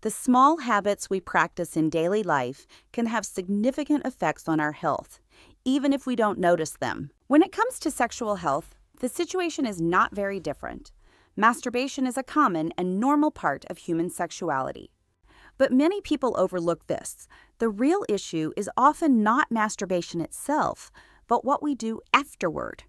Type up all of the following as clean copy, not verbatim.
The small habits we practice in daily life can have significant effects on our health, even if we don't notice them. When it comes to sexual health, the situation is not very different. Masturbation is a common and normal part of human sexuality. But many people overlook this. The real issue is often not masturbation itself, but what we do afterward,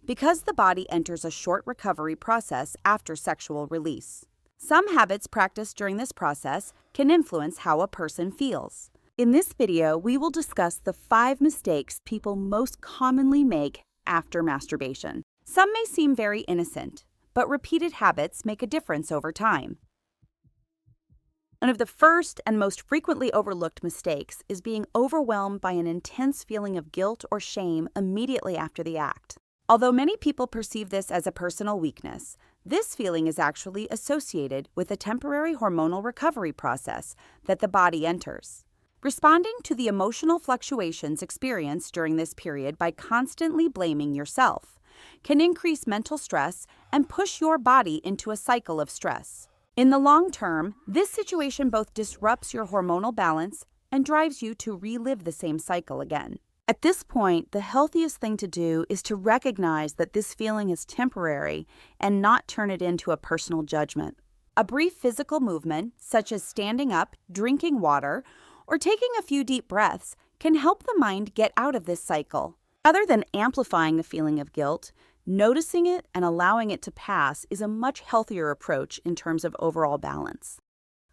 because the body enters a short recovery process after sexual release. Some habits practiced during this process can influence how a person feels. In this video, we will discuss the 5 mistakes people most commonly make after masturbation. Some may seem very innocent, but repeated habits make a difference over time. One of the first and most frequently overlooked mistakes is being overwhelmed by an intense feeling of guilt or shame immediately after the act. Although many people perceive this as a personal weakness, this feeling is actually associated with a temporary hormonal recovery process that the body enters. Responding to the emotional fluctuations experienced during this period by constantly blaming yourself can increase mental stress and push your body into a cycle of stress. In the long term, this situation both disrupts your hormonal balance and drives you to relive the same cycle again. At this point, the healthiest thing to do is to recognize that this feeling is temporary and not turn it into a personal judgment. A brief physical movement, such as standing up, drinking water, or taking a few deep breaths, can help the mind get out of this cycle. Other than amplifying the feeling of guilt, noticing it and allowing it to pass is a much healthier approach in terms of overall balance.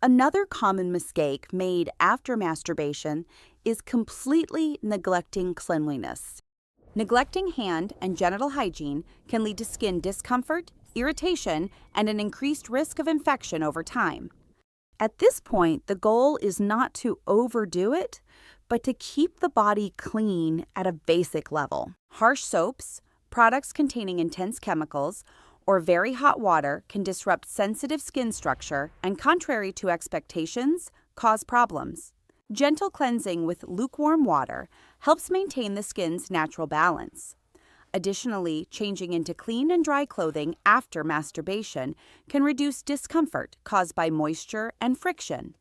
Another common mistake made after masturbation is completely neglecting cleanliness. Neglecting hand and genital hygiene can lead to skin discomfort, irritation, and an increased risk of infection over time. At this point, the goal is not to overdo it, but to keep the body clean at a basic level. Harsh soaps, products containing intense chemicals, or very hot water can disrupt sensitive skin structure and, contrary to expectations, cause problems. Gentle cleansing with lukewarm water helps maintain the skin's natural balance. Additionally, changing into clean and dry clothing after masturbation can reduce discomfort caused by moisture and friction.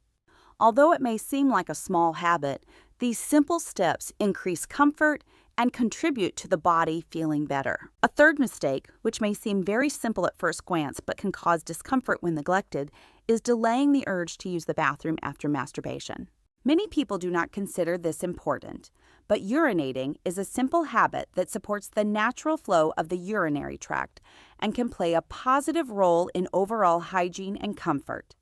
Although it may seem like a small habit, these simple steps increase comfort and contribute to the body feeling better. A third mistake, which may seem very simple at first glance but can cause discomfort when neglected, is delaying the urge to use the bathroom after masturbation. Many people do not consider this important, but urinating is a simple habit that supports the natural flow of the urinary tract and can play a positive role in overall hygiene and comfort.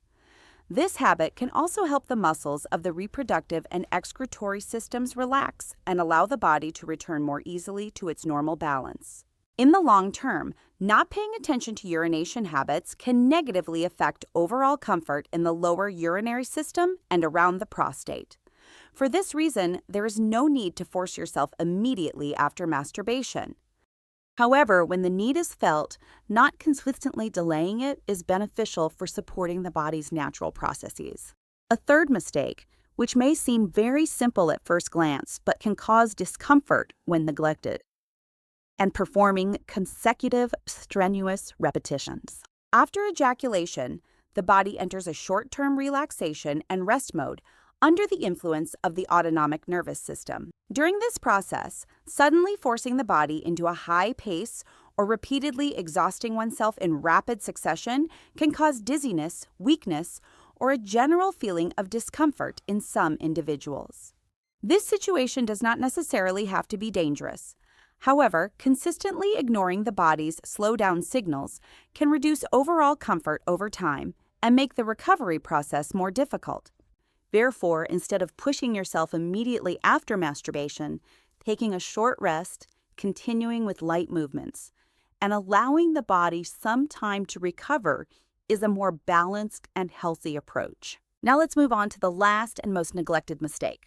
This habit can also help the muscles of the reproductive and excretory systems relax and allow the body to return more easily to its normal balance. In the long term, not paying attention to urination habits can negatively affect overall comfort in the lower urinary system and around the prostate. For this reason, there is no need to force yourself immediately after masturbation. However, when the need is felt, not consistently delaying it is beneficial for supporting the body's natural processes. A third mistake, which may seem very simple at first glance but can cause discomfort when neglected, and performing consecutive strenuous repetitions. After ejaculation, the body enters a short-term relaxation and rest mode under the influence of the autonomic nervous system. During this process, suddenly forcing the body into a high pace or repeatedly exhausting oneself in rapid succession can cause dizziness, weakness, or a general feeling of discomfort in some individuals. This situation does not necessarily have to be dangerous. However, consistently ignoring the body's slow-down signals can reduce overall comfort over time and make the recovery process more difficult. Therefore, instead of pushing yourself immediately after masturbation, taking a short rest, continuing with light movements, and allowing the body some time to recover is a more balanced and healthy approach. Now let's move on to the last and most neglected mistake.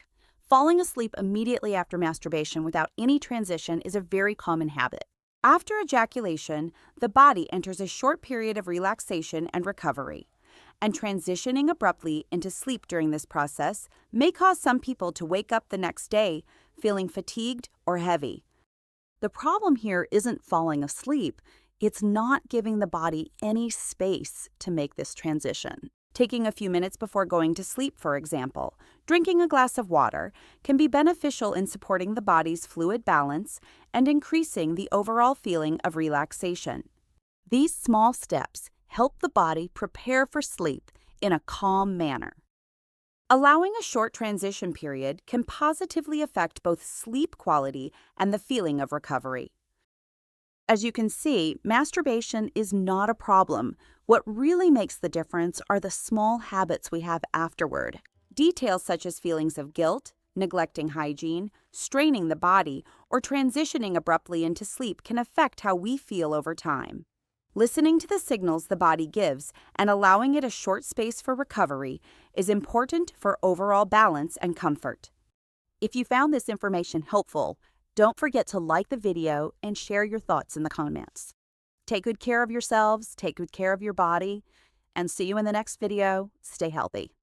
Falling asleep immediately after masturbation without any transition is a very common habit. After ejaculation, the body enters a short period of relaxation and recovery, and transitioning abruptly into sleep during this process may cause some people to wake up the next day feeling fatigued or heavy. The problem here isn't falling asleep, it's not giving the body any space to make this transition. Taking a few minutes before going to sleep, for example, drinking a glass of water, can be beneficial in supporting the body's fluid balance and increasing the overall feeling of relaxation. These small steps help the body prepare for sleep in a calm manner. Allowing a short transition period can positively affect both sleep quality and the feeling of recovery. As you can see, masturbation is not a problem. What really makes the difference are the small habits we have afterward. Details such as feelings of guilt, neglecting hygiene, straining the body, or transitioning abruptly into sleep can affect how we feel over time. Listening to the signals the body gives and allowing it a short space for recovery is important for overall balance and comfort. If you found this information helpful, don't forget to like the video and share your thoughts in the comments. Take good care of yourselves, take good care of your body, and see you in the next video. Stay healthy.